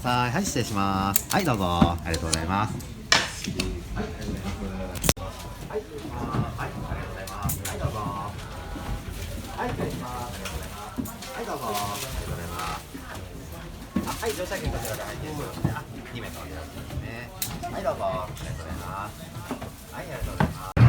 さい。はい、失礼します。はい、どうぞ。ありがとうございます。はい、ありがとうございます。はい、失礼します。はい、ありがとうございます。はい、どうぞ。はい、失礼します。ありがとうございます。はい、どうぞ。ありがとうございます。はい、乗車券こちらで拝見しますね。2名とお願いしますね。はい、どうぞ。ありがとうございます。はい、ありがとうございます。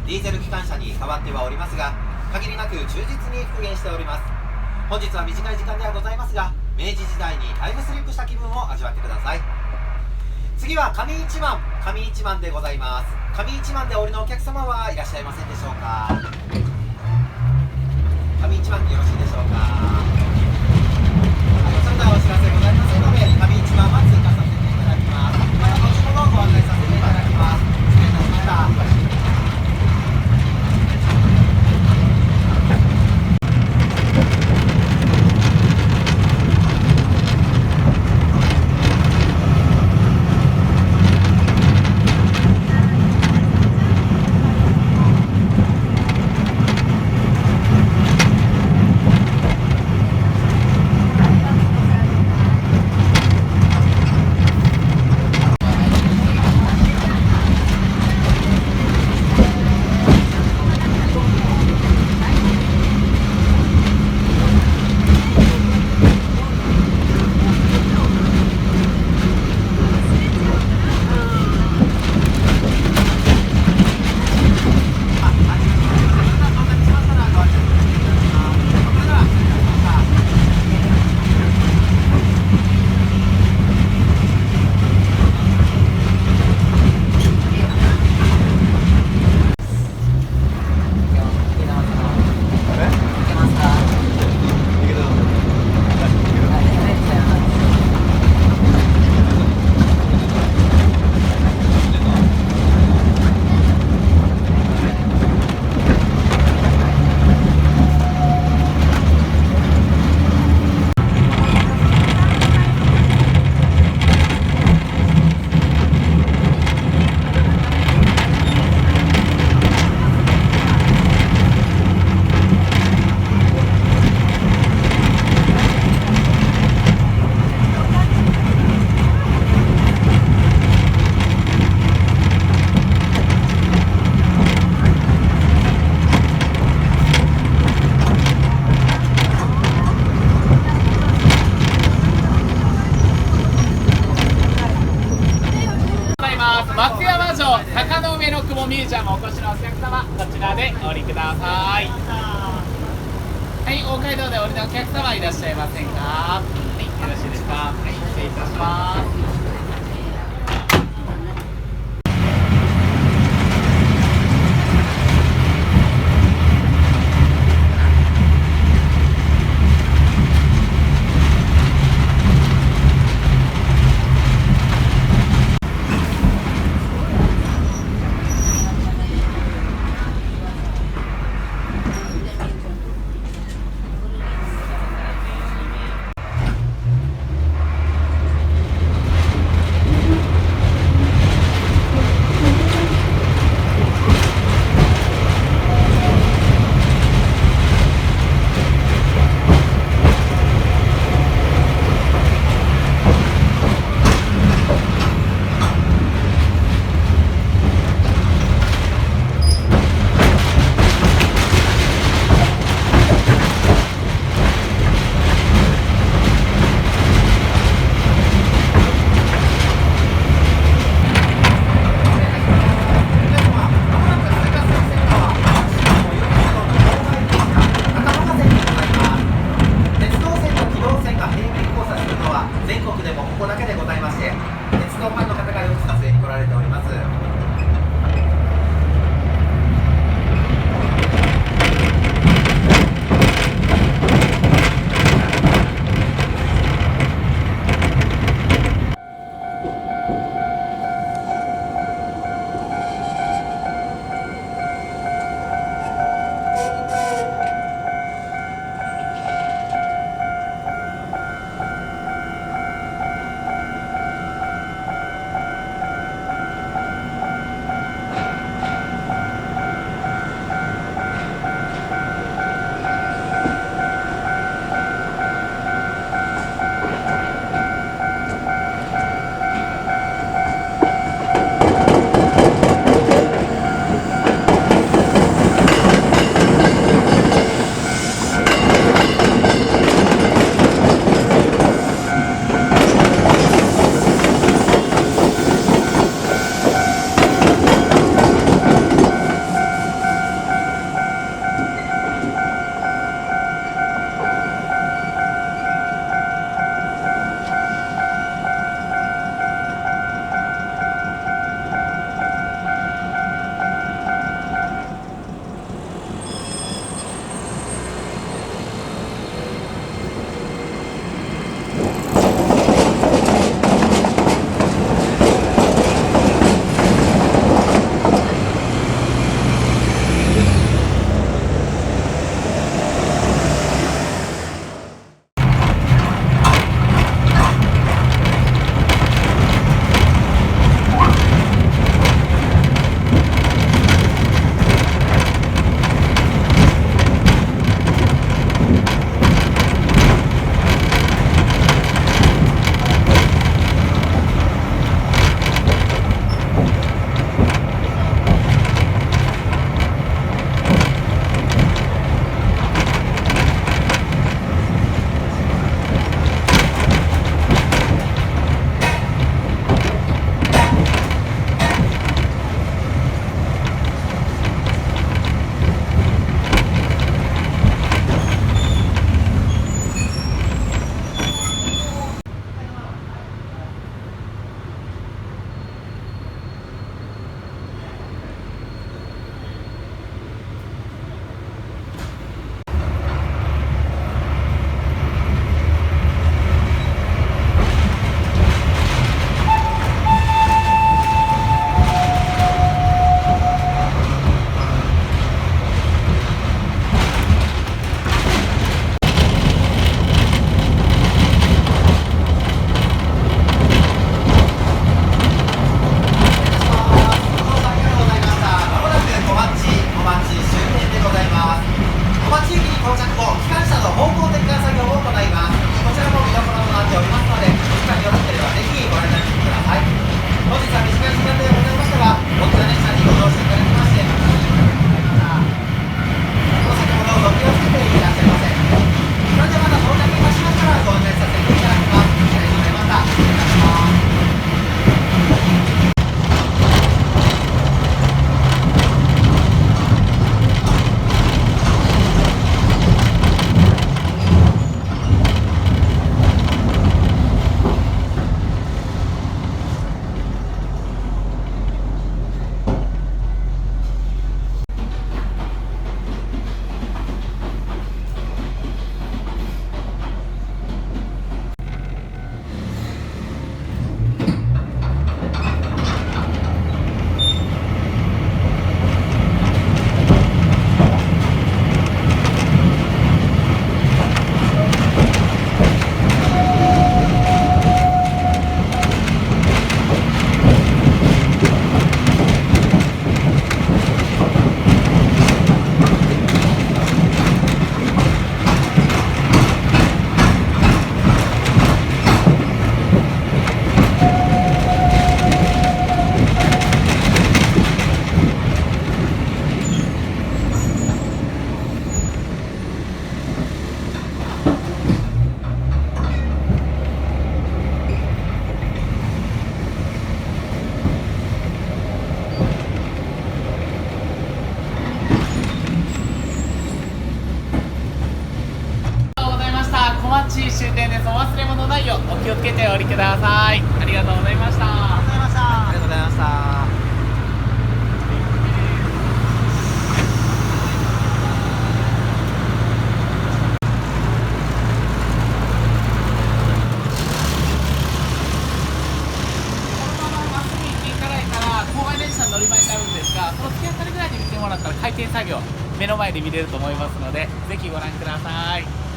ディーゼル機関車に変わってはおりますが、限りなく忠実に復元しております。本日は短い時間ではございますが、明治時代にタイムスリップした気分を味わってください。次は上一番でございます。上一番でお降りのお客様はいらっしゃいませんでしょうか。上一番でよろしいでしょうか。それではお知らせございませんので、上一番は通過させていただきます。また後ほどご案内させていただきます。失礼いたしました。松山城坂の上の雲ミュージアムお越しのお客様、こちらでお降りください。はい、大街道でお降りのお客様いらっしゃいませんか。はい、よろしいですか。はい、失礼いたします。終点です。お忘れ物ないようお気をつけてお降りください。ありがとうございました。ありがとうございました。乗り場になるんですが、その突き当たりぐらいで見てもらったら回転作業目の前で見れると思いますので、ぜひご覧ください。